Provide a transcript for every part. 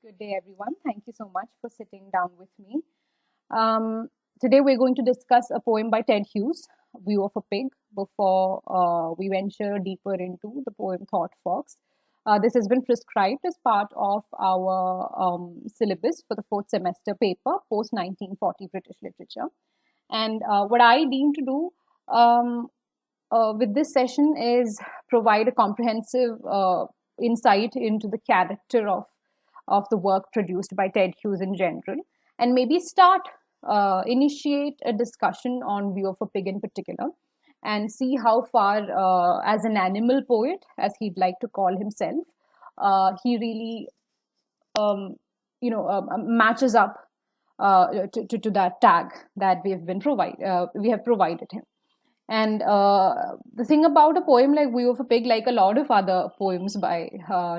Good day, everyone. Thank you so much for sitting down with me. Um, Today, we're going to discuss a poem by Ted Hughes, View of a Pig, before we venture deeper into the poem Thought Fox. This has been prescribed as part of our syllabus for the fourth semester paper, post 1940 British literature. And what I deem to do um, with this session is provide a comprehensive insight into the character of the work produced by Ted Hughes in general, and maybe initiate a discussion on View of a Pig in particular, and see how far, as an animal poet, as he'd like to call himself, he really, um, matches up to that tag that we have provided him. And the thing about a poem like View of a Pig, like a lot of other poems by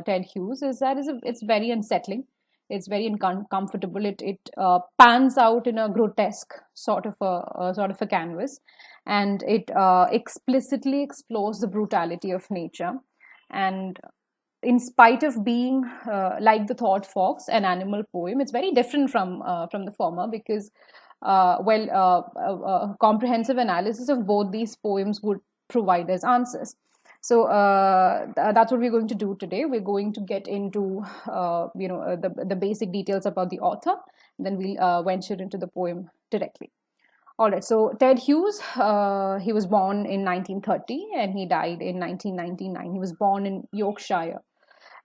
Ted Hughes, is that it's very unsettling. It's very uncomfortable. It pans out in a grotesque sort of a canvas, and it explicitly explores the brutality of nature. And in spite of being like the Thought Fox, an animal poem, it's very different from the former because a comprehensive analysis of both these poems would provide us answers. So that's what we're going to do today. We're going to get into the basic details about the author, and then we'll venture into the poem directly. All right. So Ted Hughes, he was born in 1930 and he died in 1999. He was born in Yorkshire,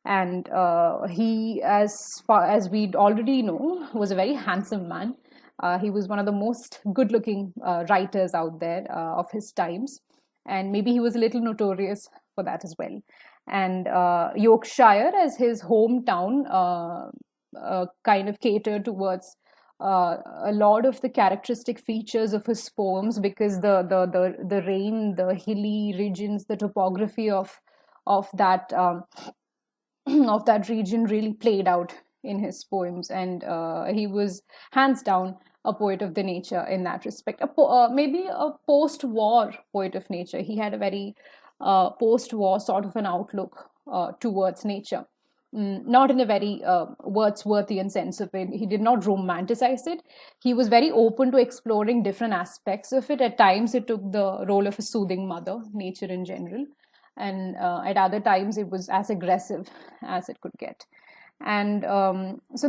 and he, as far as we already know, was a very handsome man. He was one of the most good-looking writers out there of his times, and maybe he was a little notorious for that as well. And Yorkshire, as his hometown, kind of catered towards a lot of the characteristic features of his poems because the rain, the hilly regions, the topography of that of that region really played out in his poems, and he was hands down a poet of the nature in that respect. Maybe a post-war poet of nature. He had a very post-war sort of an outlook towards nature. Not in a very Wordsworthian sense of it. He did not romanticize it. He was very open to exploring different aspects of it. At times, it took the role of a soothing mother, nature in general, and at other times, it was as aggressive as it could get. And so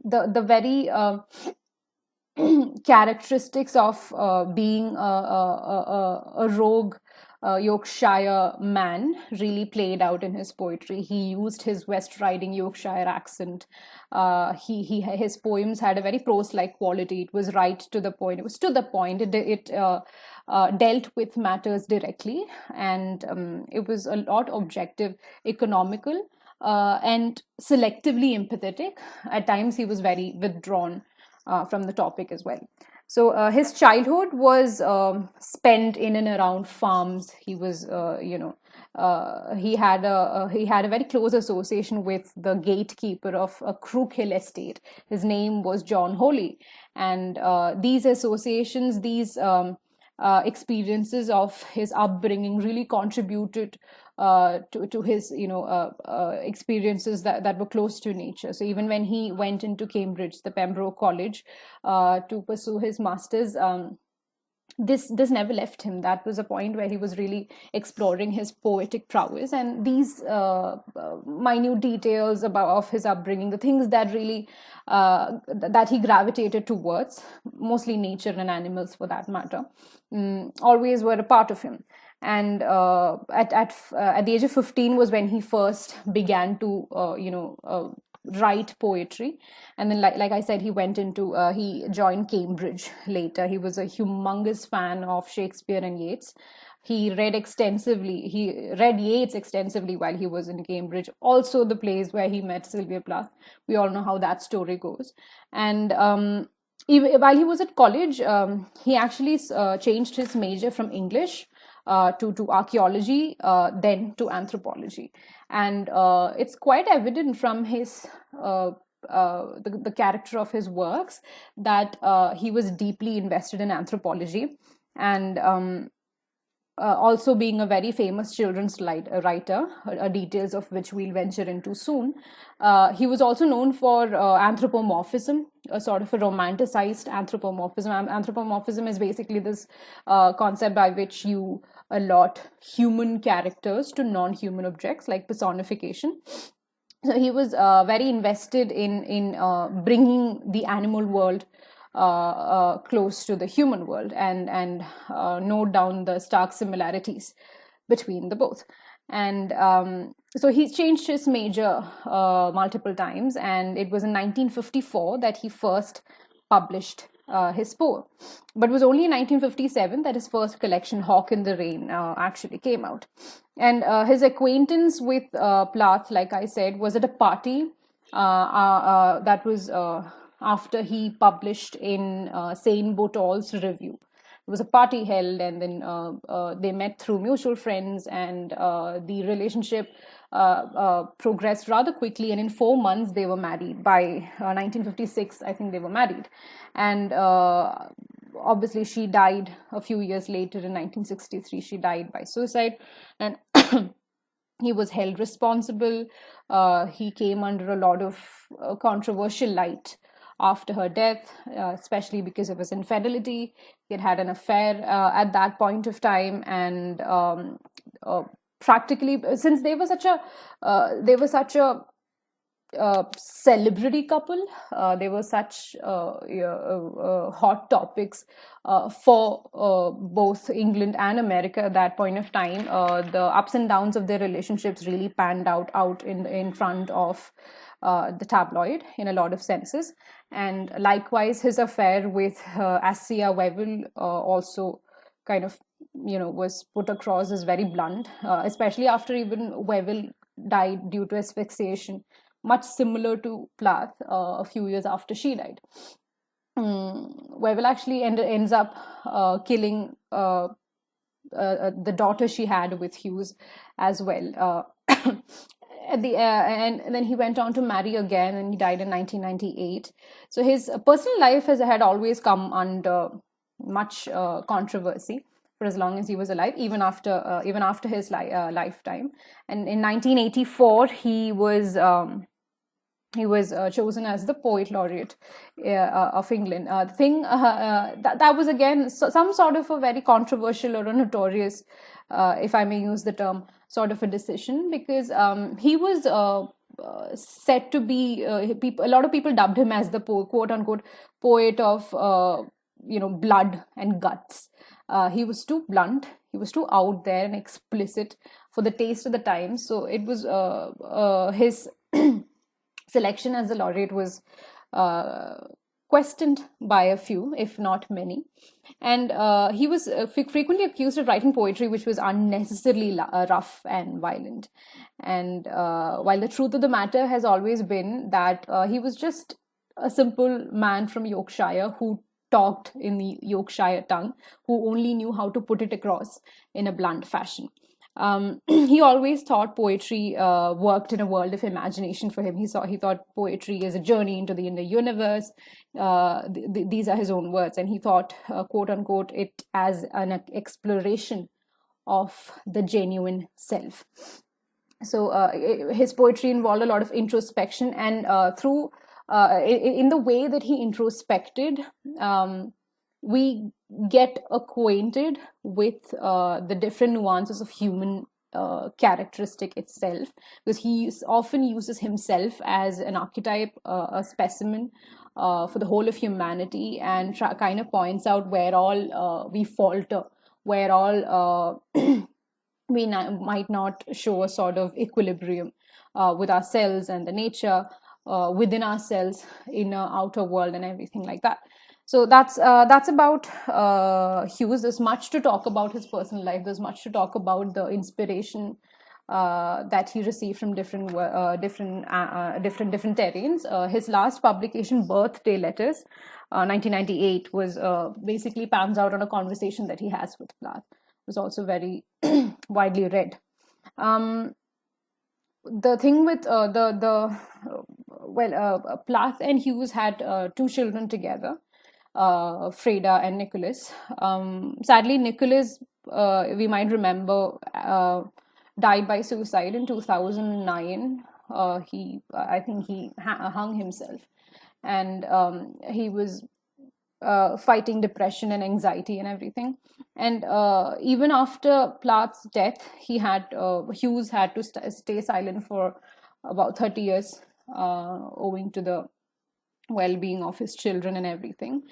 the very characteristics of being a rogue Yorkshire man really played out in his poetry. He used his West Riding Yorkshire accent. His poems had a very prose-like quality. It was right to the point. It was to the point. It dealt with matters directly, and it was a lot objective, economical, and selectively empathetic. At times, he was very withdrawn from the topic as well. So his childhood was spent in and around farms. He was, he had a very close association with the gatekeeper of a Crook Hill estate. His name was John Holy, and these associations, these experiences of his upbringing really contributed to his experiences that were close to nature. So even when he went into Cambridge, the Pembroke College, to pursue his masters, this never left him. That was a point where he was really exploring his poetic prowess, and these minute details of his upbringing, the things that really that he gravitated towards, mostly nature and animals for that matter, always were a part of him. And at the age of 15 was when he first began to write poetry. And then like I said, he joined Cambridge later. He was a humongous fan of Shakespeare and Yeats. He read Yeats extensively while he was in Cambridge, also the place where he met Sylvia Plath. We all know how that story goes. And even while he was at college, he actually changed his major from English to archaeology, then to anthropology. And it's quite evident from his the character of his works that he was deeply invested in anthropology. And also being a very famous children's writer, details of which we'll venture into soon. He was also known for anthropomorphism, a sort of a romanticized anthropomorphism. Anthropomorphism is basically this concept by which you allot human characters to non-human objects, like personification. So he was very invested in bringing the animal world close to the human world, and note down the stark similarities between the both. And so he changed his major multiple times, and it was in 1954 that he first published his poem. But it was only in 1957 that his first collection, Hawk in the Rain, actually came out. And his acquaintance with Plath, like I said, was at a party that was after he published in Saint Botol's Review. It was a party held, and then they met through mutual friends, and the relationship progressed rather quickly. And in 4 months, they were married. By 1956, I think they were married. And obviously, she died a few years later in 1963. She died by suicide. And he was held responsible. He came under a lot of controversial light after her death, especially because of his infidelity. He had had an affair at that point of time, and practically, since they were such a celebrity couple, they were such hot topics for both England and America at that point of time. The ups and downs of their relationships really panned out in front of the tabloid in a lot of senses. And likewise, his affair with Assia Weville also kind of, was put across as very blunt, especially after even Weville died due to asphyxiation, much similar to Plath a few years after she died. Weville actually ends up killing the daughter she had with Hughes as well. And then he went on to marry again, and he died in 1998. So his personal life had always come under much controversy for as long as he was alive, even after his lifetime. And in 1984, he was chosen as the poet laureate of England. The thing that was again some sort of a very controversial or a notorious, if I may use the term, sort of a decision, because he was said to be a lot of people dubbed him as the quote unquote poet of blood and guts. He was too blunt, he was too out there and explicit for the taste of the times. So it was his selection as the laureate was questioned by a few, if not many. And he was frequently accused of writing poetry which was unnecessarily rough and violent. And while the truth of the matter has always been that he was just a simple man from Yorkshire who talked in the Yorkshire tongue, who only knew how to put it across in a blunt fashion. He always thought poetry worked in a world of imagination for him. He thought poetry is a journey into the inner universe. These are his own words, and he thought, quote unquote, it as an exploration of the genuine self. So his poetry involved a lot of introspection, and through in the way that he introspected, we get acquainted with the different nuances of human characteristic itself, because he often uses himself as an archetype, a specimen for the whole of humanity, and kind of points out where all we falter, where all we might not show a sort of equilibrium with ourselves and the nature within ourselves, in our outer world, and everything like that. So that's about Hughes. There's much to talk about his personal life. There's much to talk about the inspiration that he received from different terrains. His last publication, Birthday Letters, 1998, was basically pans out on a conversation that he has with Plath. It was also very widely read. The thing with Plath and Hughes had 2 children together, Freda and Nicholas. Sadly, Nicholas we might remember, died by suicide in 2009. I think he hung himself, and he was fighting depression and anxiety and everything. And even after Plath's death, Hughes had to stay silent for about 30 years, owing to the well-being of his children and everything.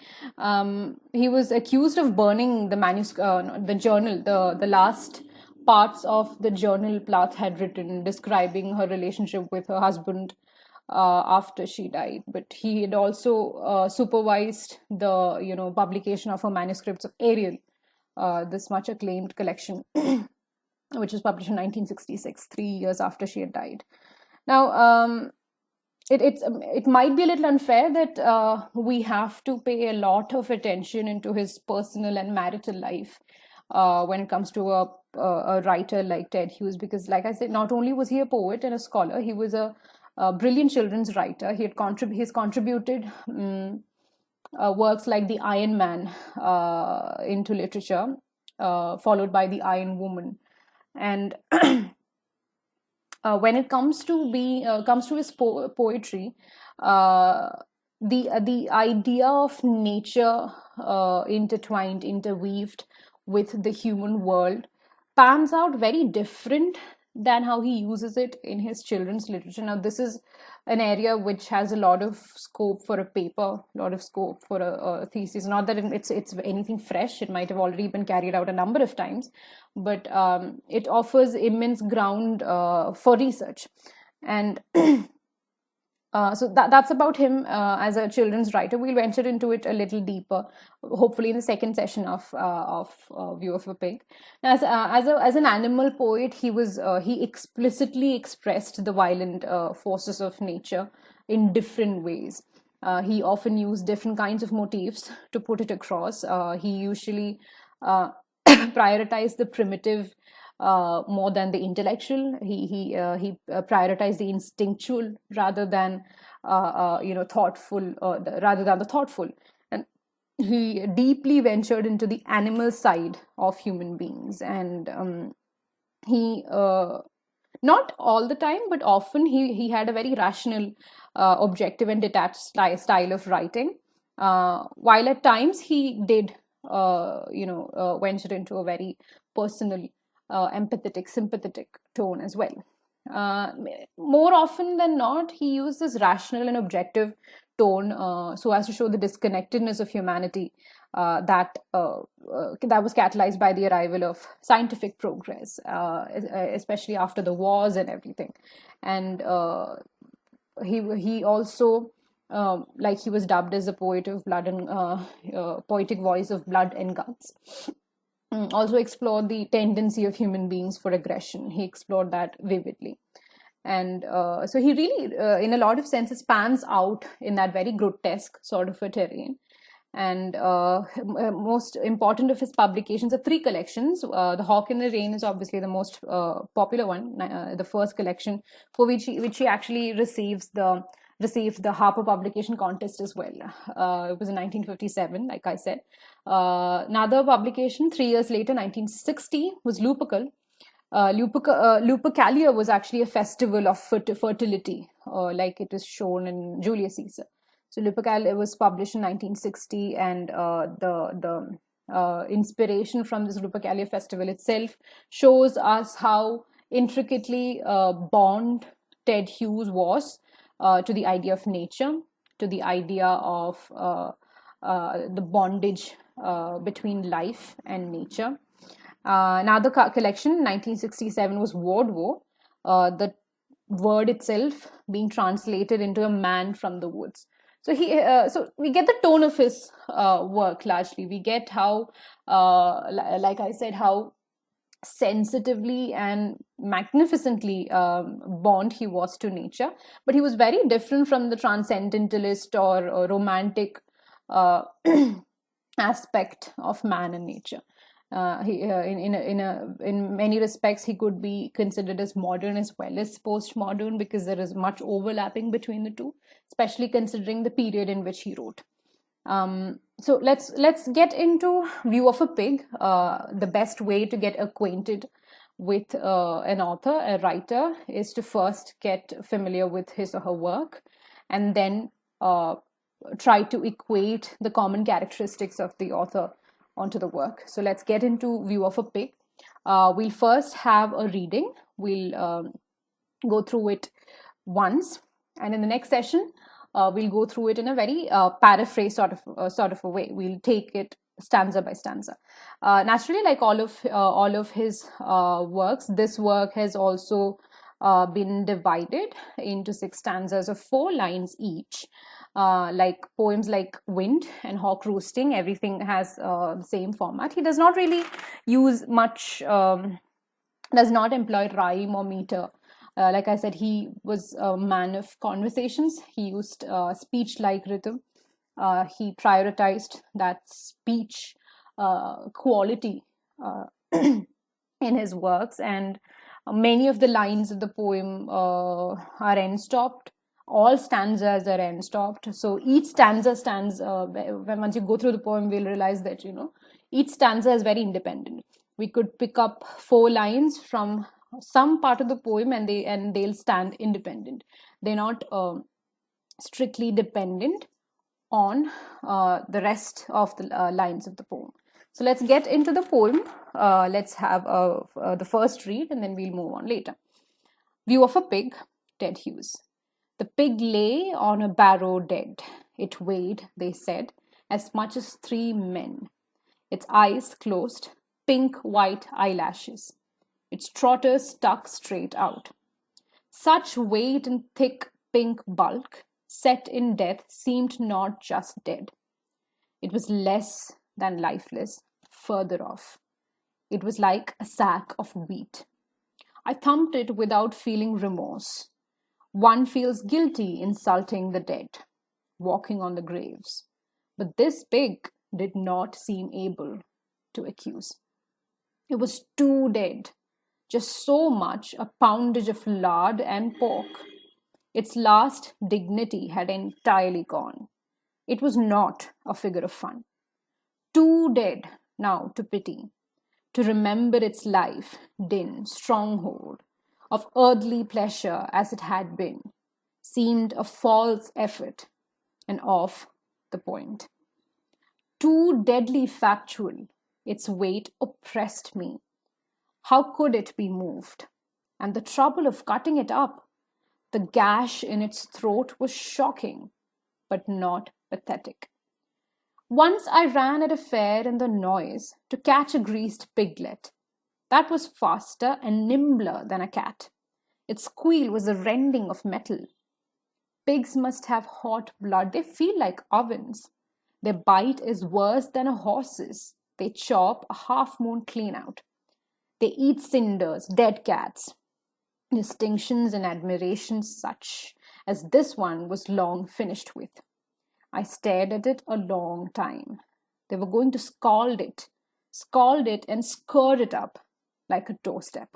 He was accused of burning the manuscript, the journal, the last parts of the journal Plath had written, describing her relationship with her husband after she died. But he had also supervised the publication of her manuscripts of Ariel, this much acclaimed collection, which was published in 1966, 3 years after she had died. Now, it might be a little unfair that we have to pay a lot of attention into his personal and marital life when it comes to a writer like Ted Hughes, because, like I said, not only was he a poet and a scholar, he was a brilliant children's writer. He's contributed works like The Iron Man into literature, followed by The Iron Woman. And when it comes to his poetry, the idea of nature interweaved with the human world pans out very different than how he uses it in his children's literature. Now, this is an area which has a lot of scope for a paper, a lot of scope for a thesis. Not that it's anything fresh; it might have already been carried out a number of times, but it offers immense ground for research. And so that's about him as a children's writer. We'll venture into it a little deeper, hopefully in the second session of View of a Pig. As an animal poet, he explicitly expressed the violent forces of nature in different ways. He often used different kinds of motifs to put it across. He usually prioritized the primitive more than the intellectual. He prioritized the instinctual rather than thoughtful, rather than the thoughtful. And he deeply ventured into the animal side of human beings. And he not all the time, but often he had a very rational, objective and detached style of writing, while at times he did venture into a very personal, empathetic, sympathetic tone as well. Uh, More often than not, he used this rational and objective tone so as to show the disconnectedness of humanity that was catalyzed by the arrival of scientific progress, especially after the wars and everything. And he also, like he was dubbed as a poet of blood and poetic voice of blood and guts. Also explored the tendency of human beings for aggression. He explored that vividly. And so he really, in a lot of senses, spans out in that very grotesque sort of a terrain. And most important of his publications are three collections. The Hawk in the Rain is obviously the most popular one, the first collection, for which he actually received the Harper Publication Contest as well. It was in 1957, like I said. Another publication 3 years later, 1960, was Lupercal. Lupercalia was actually a festival of fertility, like it is shown in Julius Caesar. So Lupercalia was published in 1960, and the inspiration from this Lupercalia festival itself shows us how intricately bound Ted Hughes was to the idea of nature, to the idea of the bondage between life and nature. Another collection, 1967, was Wardwoe, the word itself being translated into a man from the woods. So so we get the tone of his work largely. We get how, like I said, how sensitively and magnificently bound he was to nature. But he was very different from the transcendentalist or romantic aspect of man and nature. In many respects, he could be considered as modern as well as postmodern, because there is much overlapping between the two, especially considering the period in which he wrote. So let's get into View of a Pig. The best way to get acquainted with an author, a writer, is to first get familiar with his or her work, and then uh, try to equate the common characteristics of the author onto the work. So let's get into View of a Pig. We'll first have a reading. We'll go through it once, and in the next session, we'll go through it in a very paraphrase sort of a way. We'll take it stanza by stanza. Naturally, like all of his works, this work has also been divided into six stanzas of 4 lines each. Like poems like Wind and Hawk Roosting, everything has the same format. He does not really use much, does not employ rhyme or meter. Like I said, he was a man of conversations. He used speech like rhythm. He prioritized that speech quality in his works, and many of the lines of the poem are end stopped. All stanzas are end stopped. So each stanza stands, when once you go through the poem, we'll realize that, each stanza is very independent. We could pick up 4 lines from some part of the poem, and they'll stand independent. They're not strictly dependent on the rest of the lines of the poem. So let's get into the poem. Let's have the first read, and then we'll move on later. View of a Pig, Ted Hughes. The pig lay on a barrow dead. It weighed, they said, as much as 3 men. Its eyes closed, pink white eyelashes. Its trotters stuck straight out. Such weight and thick pink bulk, set in death, seemed not just dead. It was less than lifeless, further off. It was like a sack of wheat. I thumped it without feeling remorse. One feels guilty insulting the dead, walking on the graves. But this pig did not seem able to accuse. It was too dead, just so much a poundage of lard and pork. Its last dignity had entirely gone. It was not a figure of fun. Too dead now to pity, to remember its life, din, stronghold of earthly pleasure as it had been, seemed a false effort and off the point. Too deadly factual, its weight oppressed me. How could it be moved? And the trouble of cutting it up, the gash in its throat was shocking, but not pathetic. Once I ran at a fair in the noise to catch a greased piglet. That was faster and nimbler than a cat. Its squeal was a rending of metal. Pigs must have hot blood. They feel like ovens. Their bite is worse than a horse's. They chop a half moon clean out. They eat cinders, dead cats. Distinctions and admirations such as this one was long finished with. I stared at it a long time. They were going to scald it and scur it up like a doorstep.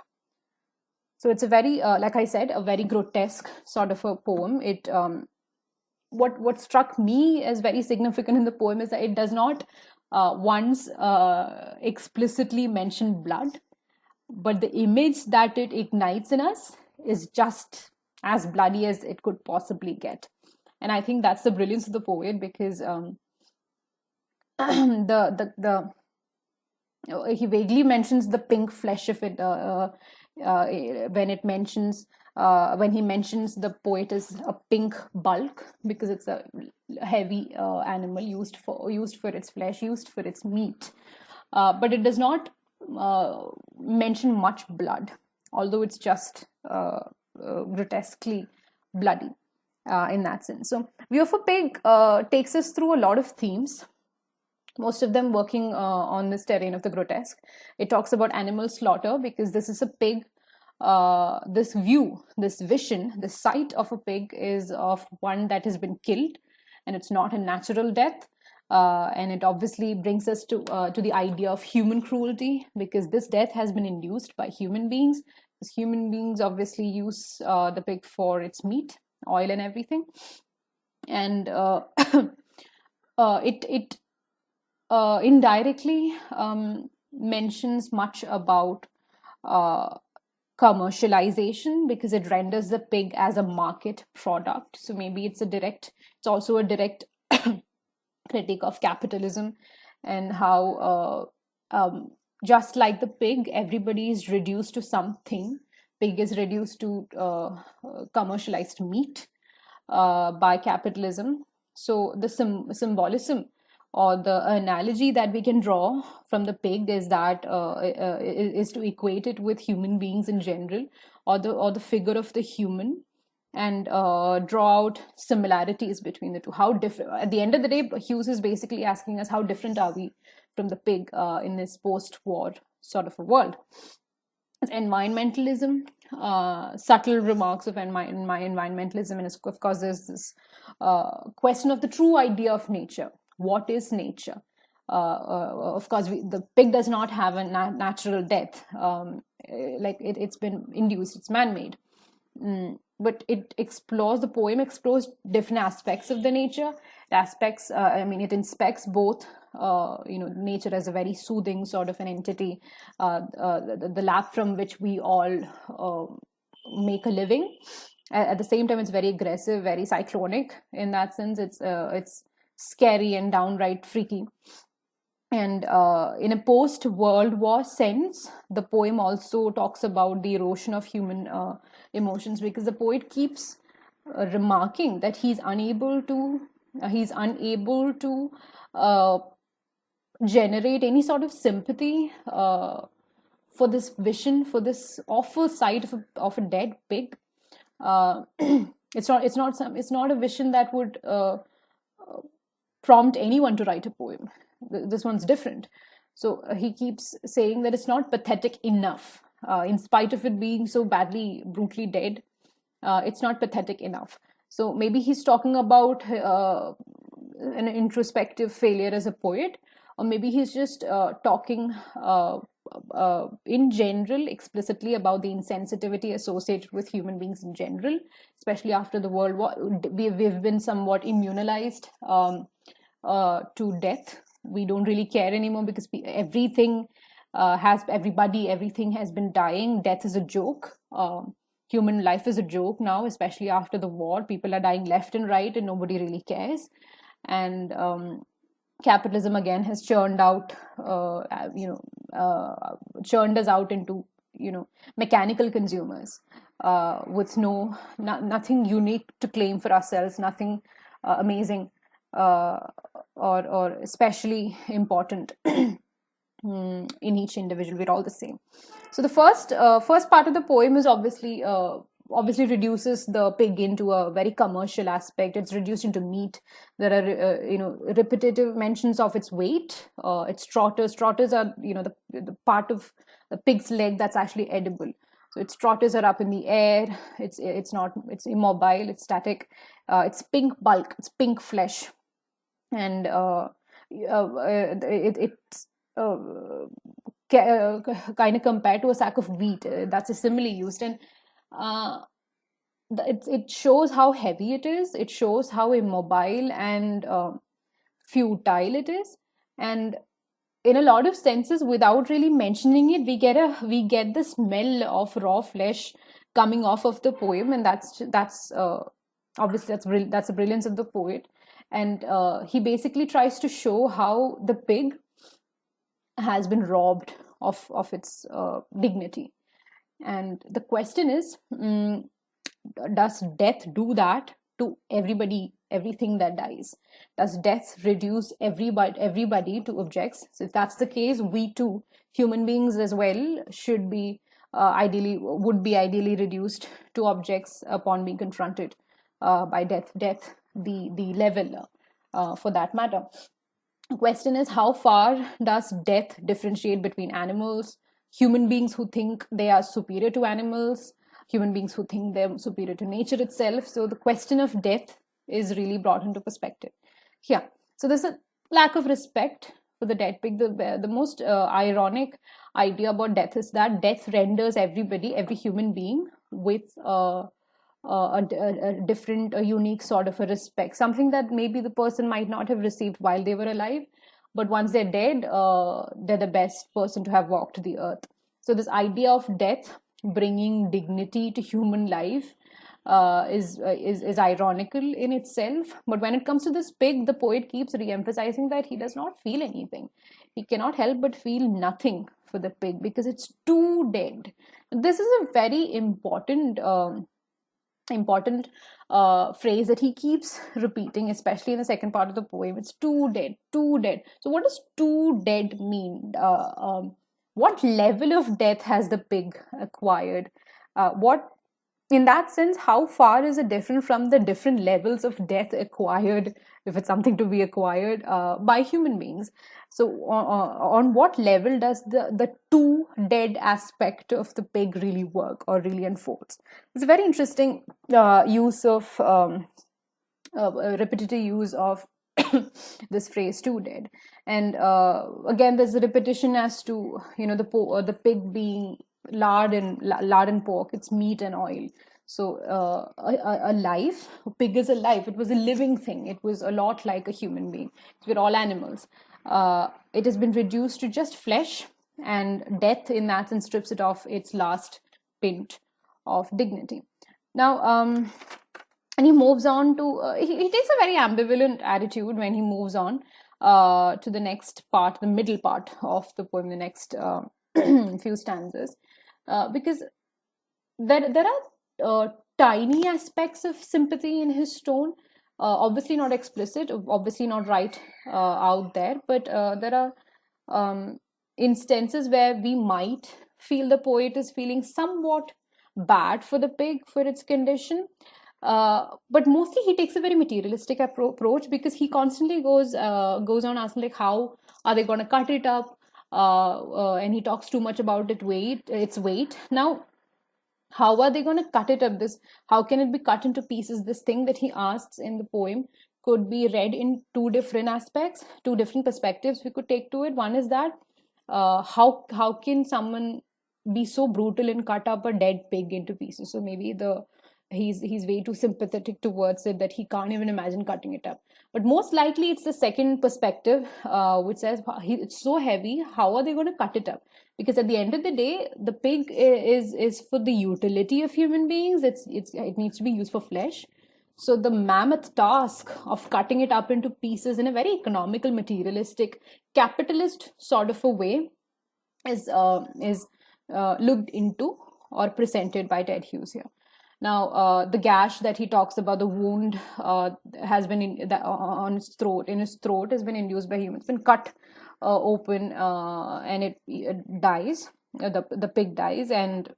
So it's a very, like I said, a very grotesque sort of a poem. It what struck me as very significant in the poem is that it does not once explicitly mention blood, but the image that it ignites in us is just as bloody as it could possibly get. And I think that's the brilliance of the poet, because the he vaguely mentions the pink flesh of it when it mentions when he mentions the poet as a pink bulk, because it's a heavy animal used for its flesh, used for its meat, but it does not mention much blood, although it's just grotesquely bloody in that sense. So View of a Pig takes us through a lot of themes, most of them working on this terrain of the grotesque. It talks about animal slaughter, because this is a pig. This view, this vision, the sight of a pig is of one that has been killed, and it's not a natural death. And it obviously brings us to the idea of human cruelty, because this death has been induced by human beings. Because human beings obviously use the pig for its meat, oil, and everything. And it indirectly mentions much about uh, commercialization, because it renders the pig as a market product. So maybe it's also a direct critique of capitalism, and how just like the pig, everybody is reduced to something. Pig is reduced to commercialized meat by capitalism. So the symbolism or the analogy that we can draw from the pig is that is to equate it with human beings in general, or the figure of the human, and draw out similarities between the two. How different? At the end of the day, Hughes is basically asking us, how different are we from the pig in this post-war sort of a world? Environmentalism, subtle remarks of my environmentalism, and of course there's this question of the true idea of nature. What is nature? Of course, the pig does not have a natural death. Like it's been induced, it's man-made. But the poem explores different aspects of the nature. Aspects, I mean, it inspects both, nature as a very soothing sort of an entity, the lap from which we all make a living. At the same time, it's very aggressive, very cyclonic. In that sense, it's scary and downright freaky. And in a post World War sense, the poem also talks about the erosion of human emotions, because the poet keeps remarking that he's unable to uh, generate any sort of sympathy for this vision, for this awful sight of a dead pig. It's not a vision that would prompt anyone to write a poem. This one's different. So he keeps saying that it's not pathetic enough, in spite of it being so badly, brutally dead. It's not pathetic enough. So maybe he's talking about an introspective failure as a poet, or maybe he's just talking in general, explicitly, about the insensitivity associated with human beings in general, especially after the World War. We've been somewhat immunized to death. We don't really care anymore, because everything everything has been dying. Death is a joke. Human life is a joke now, especially after the war. People are dying left and right, and nobody really cares. And capitalism again has churned out, churned us out into mechanical consumers, with nothing unique to claim for ourselves, nothing amazing, uh, or especially important in each individual. We're all the same. So the first part of the poem is obviously reduces the pig into a very commercial aspect. It's reduced into meat. There are repetitive mentions of its weight, its trotters. Trotters are the part of the pig's leg that's actually edible. So its trotters are up in the air. It's immobile. It's static. It's pink bulk. It's pink flesh, and it's kind of compared to a sack of wheat. That's a simile used, and uh, it shows how heavy it is. It shows how immobile and futile it is, and in a lot of senses, without really mentioning it, we get the smell of raw flesh coming off of the poem, and that's obviously that's the brilliance of the poet. And he basically tries to show how the pig has been robbed of its dignity. And the question is, does death do that to everybody, everything that dies? Does death reduce everybody to objects? So if that's the case, we too, human beings as well, should be would be ideally reduced to objects upon being confronted by death, the level, for that matter. The question is, how far does death differentiate between animals, human beings who think they are superior to animals, human beings who think they're superior to nature itself? So the question of death is really brought into perspective. Yeah. So there's a lack of respect for the dead pig. The most ironic idea about death is that death renders everybody, every human being, with a different, a unique sort of a respect, something that maybe the person might not have received while they were alive, but once they're dead, they're the best person to have walked the earth. So this idea of death bringing dignity to human life is ironical in itself. But when it comes to this pig, the poet keeps re-emphasizing that he does not feel anything. He cannot help but feel nothing for the pig because it's too dead. This is a very important phrase that he keeps repeating, especially in the second part of the poem. It's too dead, too dead. So, what does too dead mean? What level of death has the pig acquired? What In that sense, how far is it different from the different levels of death acquired, if it's something to be acquired by human beings? So on what level does the too dead aspect of the pig really work or really unfolds? It's a very interesting use of repetitive use of this phrase too dead. And again, there's a repetition as to, the pig being lard and pork, it's meat and oil. So a life, a pig is a life, it was a living thing, it was a lot like a human being. We're all animals. It has been reduced to just flesh, and death in that sense strips it off its last pint of dignity. Now and he moves on to he takes a very ambivalent attitude when he moves on to the next part, the middle part of the poem, the next few stanzas, because there are tiny aspects of sympathy in his tone, obviously not explicit, obviously not right out there, but there are instances where we might feel the poet is feeling somewhat bad for the pig, for its condition. But mostly he takes a very materialistic approach, because he constantly goes on asking, like, how are they going to cut it up, and he talks too much about its weight. Now, how are they going to cut it up? How can it be cut into pieces? This thing that he asks in the poem could be read in two different aspects, two different perspectives we could take to it. One is that how can someone be so brutal and cut up a dead pig into pieces? So maybe he's way too sympathetic towards it that he can't even imagine cutting it up. But most likely it's the second perspective, which says it's so heavy, how are they going to cut it up? Because at the end of the day, the pig is for the utility of human beings. It needs to be used for flesh. So the mammoth task of cutting it up into pieces in a very economical, materialistic, capitalist sort of a way is looked into or presented by Ted Hughes here. Now, the gash that he talks about, the wound has been on his throat, has been induced by humans. It's been cut open, and it dies. The pig dies, and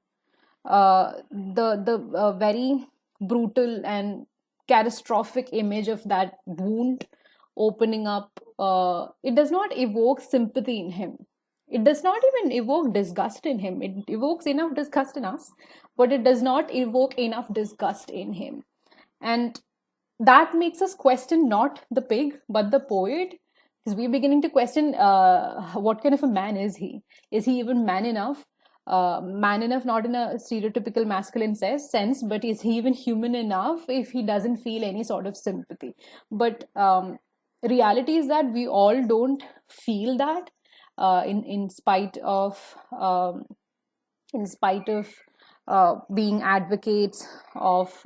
the very brutal and catastrophic image of that wound opening up, it does not evoke sympathy in him. It does not even evoke disgust in him. It evokes enough disgust in us, but it does not evoke enough disgust in him. And that makes us question not the pig, but the poet, because we're beginning to question what kind of a man is he? Is he even man enough? Man enough, not in a stereotypical masculine sense, but is he even human enough if he doesn't feel any sort of sympathy? But reality is that we all don't feel that. In spite of being advocates of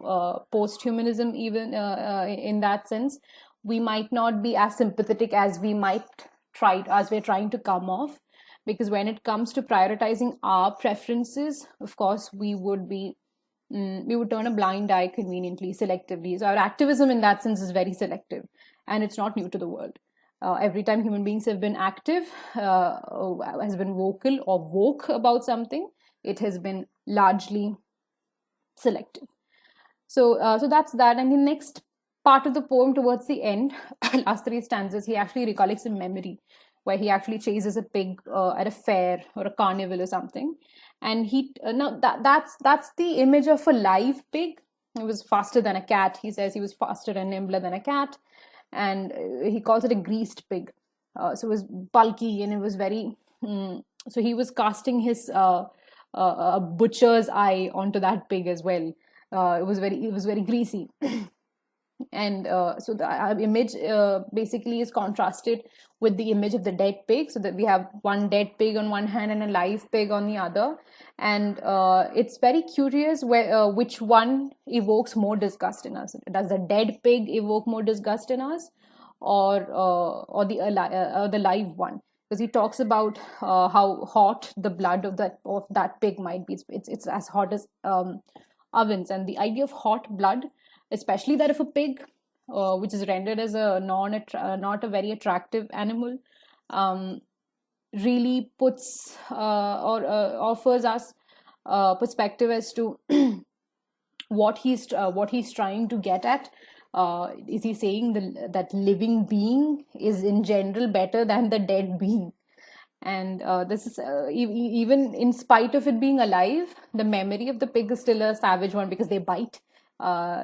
post-humanism, even in that sense, we might not be as sympathetic as we're trying to come off. Because when it comes to prioritizing our preferences, of course, we would turn a blind eye conveniently, selectively. So our activism in that sense is very selective, and it's not new to the world. Every time human beings have been active, has been vocal or woke about something, it has been largely selective. So that's that. And the next part of the poem, towards the end, last three stanzas, he actually recollects a memory where he actually chases a pig at a fair or a carnival or something. And that's the image of a live pig. It was faster than a cat. He says he was faster and nimbler than a cat, and he calls it a greased pig. So it was bulky, and it was very. So he was casting his butcher's eye onto that pig as well. it was very greasy. And so the image basically is contrasted with the image of the dead pig, so that we have one dead pig on one hand and a live pig on the other. And it's very curious which one evokes more disgust in us. Does the dead pig evoke more disgust in us, or the live one? Because he talks about how hot the blood of that pig might be. It's as hot as ovens. And the idea of hot blood, especially that of a pig, which is rendered as a not a very attractive animal, um, really puts or offers us perspective as to what he's trying to get at. Is he saying that living being is in general better than the dead being? And this is even in spite of it being alive, the memory of the pig is still a savage one, because they bite.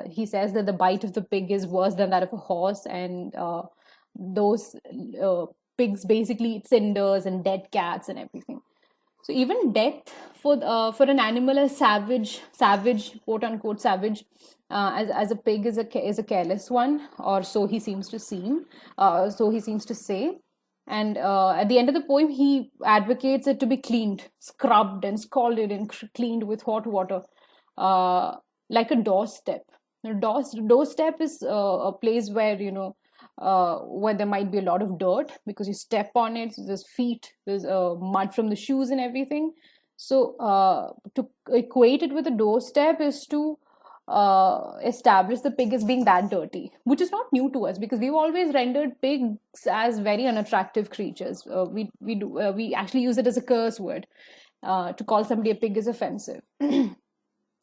He says that the bite of the pig is worse than that of a horse. And those uh, pigs basically eat cinders and dead cats and everything. So even death for an animal as savage, quote unquote savage, as a pig is a careless one, or so he seems to say. And at the end of the poem, he advocates it to be cleaned, scrubbed, and scalded and cleaned with hot water, uh, like a doorstep. A doorstep is a place where where there might be a lot of dirt because you step on it. So there's feet, there's mud from the shoes and everything. So to equate it with a doorstep is to establish the pig as being that dirty, which is not new to us, because we've always rendered pigs as very unattractive creatures. We actually use it as a curse word. To call somebody a pig is offensive.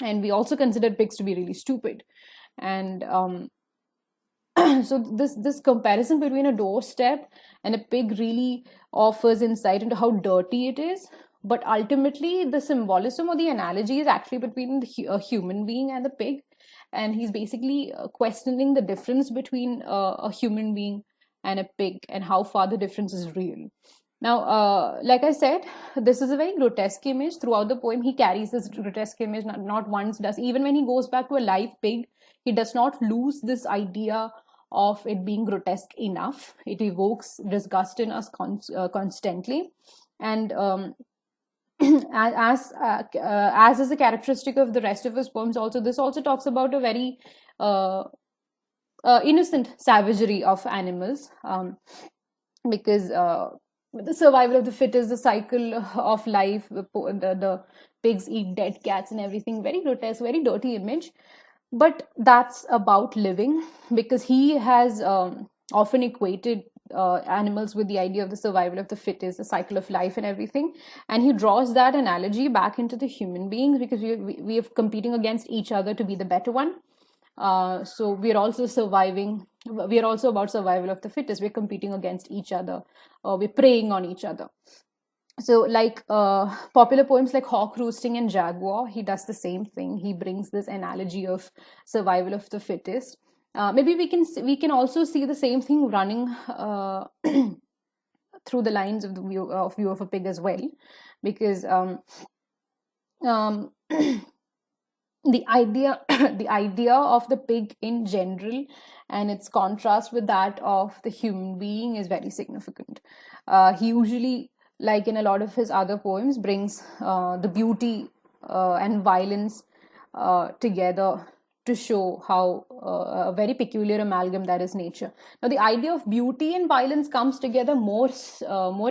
And we also consider pigs to be really stupid. And so this comparison between a doorstep and a pig really offers insight into how dirty it is. But ultimately, the symbolism or the analogy is actually between a human being and the pig. And he's basically questioning the difference between a human being and a pig, and how far the difference is real. Now, like I said, this is a very grotesque image. Throughout the poem, he carries this grotesque image, not once does. Even when he goes back to a live pig, he does not lose this idea of it being grotesque enough. It evokes disgust in us constantly. And as is a characteristic of the rest of his poems, also this also talks about a very uh, innocent savagery of animals, because the survival of the fittest, the cycle of life, the pigs eat dead cats and everything. Very grotesque, very dirty image. But that's about living, because he has often equated animals with the idea of the survival of the fittest, the cycle of life and everything. And he draws that analogy back into the human beings, because we are competing against each other to be the better one. So we're also surviving. We are also about survival of the fittest. We're competing against each other. We're preying on each other. So like popular poems like Hawk Roosting and Jaguar, he does the same thing. He brings this analogy of survival of the fittest. Maybe we can also see the same thing running through the lines of the view of a pig as well, because um, the idea the idea of the pig in general and its contrast with that of the human being is very significant. He usually, like in a lot of his other poems, brings the beauty and violence together to show how a very peculiar amalgam that is nature. Now, the idea of beauty and violence comes together more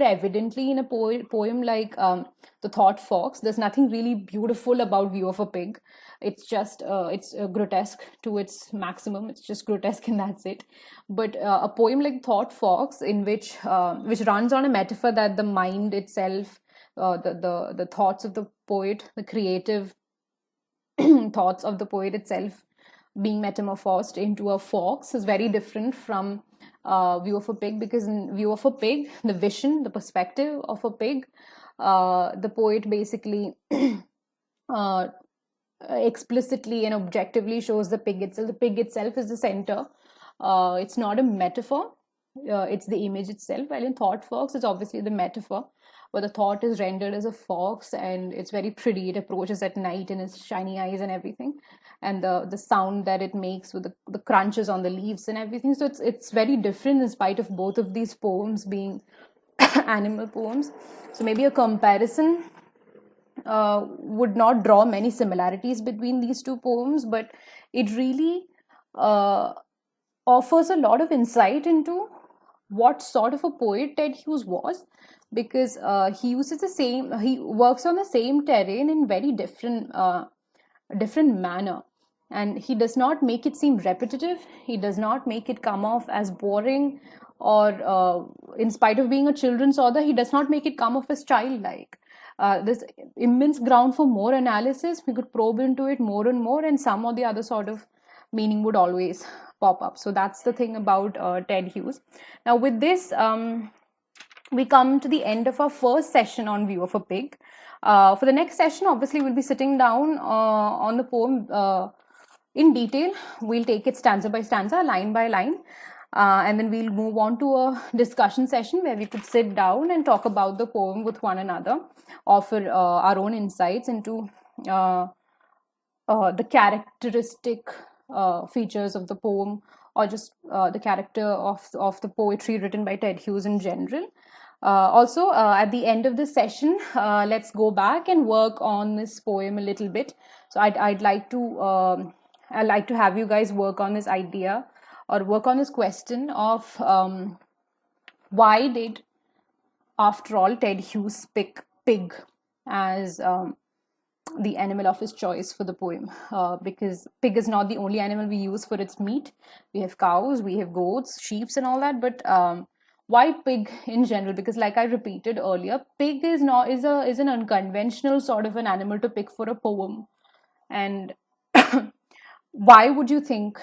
evidently in a poem like The Thought Fox. There's nothing really beautiful about View of a Pig. It's just it's grotesque to its maximum. It's just grotesque and that's it. But a poem like Thought Fox, in which runs on a metaphor that the mind itself, the thoughts of the poet, the creative thoughts of the poet itself being metamorphosed into a fox, is very different from View of a Pig, because in View of a Pig, the vision, the perspective of a pig, the poet basically uh, explicitly and objectively shows the pig itself. The pig itself is the center. It's not a metaphor. It's the image itself. While in Thought Fox, it's obviously the metaphor. where the thought is rendered as a fox, and it's very pretty. It approaches at night in its shiny eyes and everything, and the sound that it makes with the crunches on the leaves and everything. So it's very different in spite of both of these poems being animal poems. So maybe a comparison would not draw many similarities between these two poems, but it really uh, offers a lot of insight into what sort of a poet Ted Hughes was, because he uses the same, he works on the same terrain in very different manner, and he does not make it seem repetitive. He does not make it come off as boring, or in spite of being a children's author, he does not make it come off as childlike. There's immense ground for more analysis. We could probe into it more and more, and some or the other sort of meaning would always pop up. So that's the thing about Ted Hughes. Now, with this, we come to the end of our first session on View of a Pig. For the next session, obviously, we'll be sitting down on the poem in detail. We'll take it stanza by stanza, line by line. And then we'll move on to a discussion session where we could sit down and talk about the poem with one another, offer our own insights into the characteristic features of the poem, or just the character of the poetry written by Ted Hughes in general. Also, at the end of this session, let's go back and work on this poem a little bit. So I'd like to have you guys work on this idea, or work on this question of why did, after all, Ted Hughes pick pig as the animal of his choice for the poem, because pig is not the only animal we use for its meat. We have cows, we have goats, sheep, and all that, but why pig in general? Because, like I repeated earlier, pig is an unconventional sort of an animal to pick for a poem. And why would you think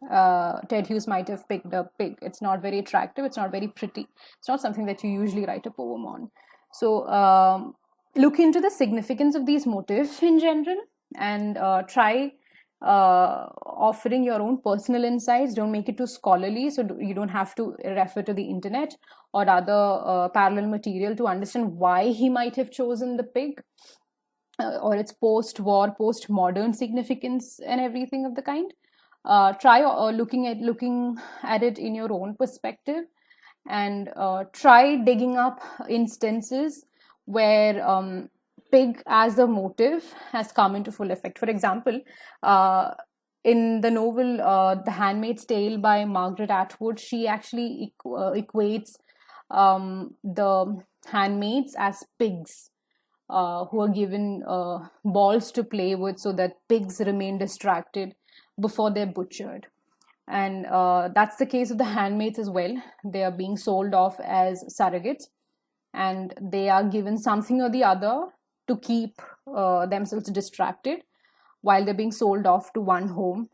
Ted Hughes might have picked a pig? It's not very attractive, it's not very pretty, it's not something that you usually write a poem on. So look into the significance of these motifs in general, and try offering your own personal insights. Don't make it too scholarly, so you don't have to refer to the internet or other parallel material to understand why he might have chosen the pig, or its post-war, post-modern significance and everything of the kind. Try looking at it in your own perspective, and try digging up instances where pig as a motive has come into full effect. For example, in the novel The Handmaid's Tale by Margaret Atwood, she actually equates the handmaids as pigs, who are given balls to play with so that pigs remain distracted before they're butchered. And that's the case of the handmaids as well. They are being sold off as surrogates, and they are given something or the other to keep themselves distracted while they're being sold off to one home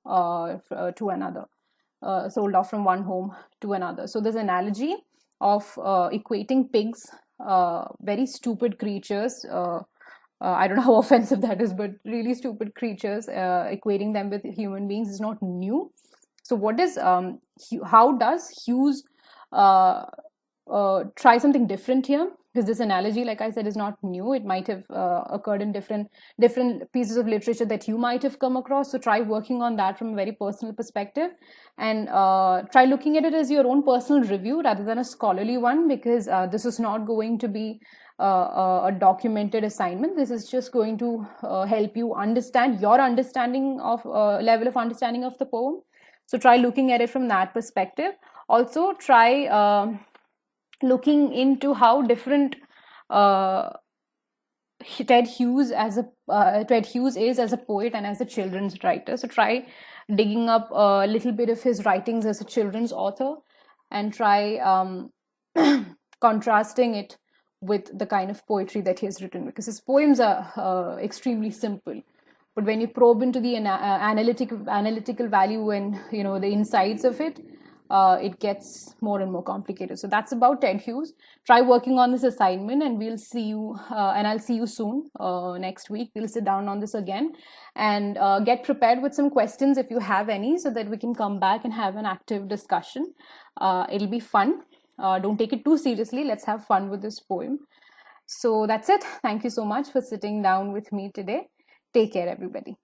to another, sold off from one home to another. So this analogy of equating pigs, very stupid creatures, I don't know how offensive that is, but really stupid creatures, equating them with human beings is not new. So what is how does Hughes try something different here? Because this analogy, like I said, is not new. It might have occurred in different pieces of literature that you might have come across. So try working on that from a very personal perspective, and try looking at it as your own personal review rather than a scholarly one, because this is not going to be a documented assignment. This is just going to help you understand your understanding of level of understanding of the poem. So try looking at it from that perspective. Also try looking into how different Ted Hughes is as a poet and as a children's writer. So try digging up a little bit of his writings as a children's author, and try contrasting it with the kind of poetry that he has written, because his poems are extremely simple, but when you probe into the analytical value and the insides of it, it gets more and more complicated. So that's about Ted Hughes. Try working on this assignment, and we'll see you, and I'll see you soon next week. We'll sit down on this again, and get prepared with some questions if you have any, so that we can come back and have an active discussion. It'll be fun. Don't take it too seriously. Let's have fun with this poem. So that's it. Thank you so much for sitting down with me today. Take care, everybody.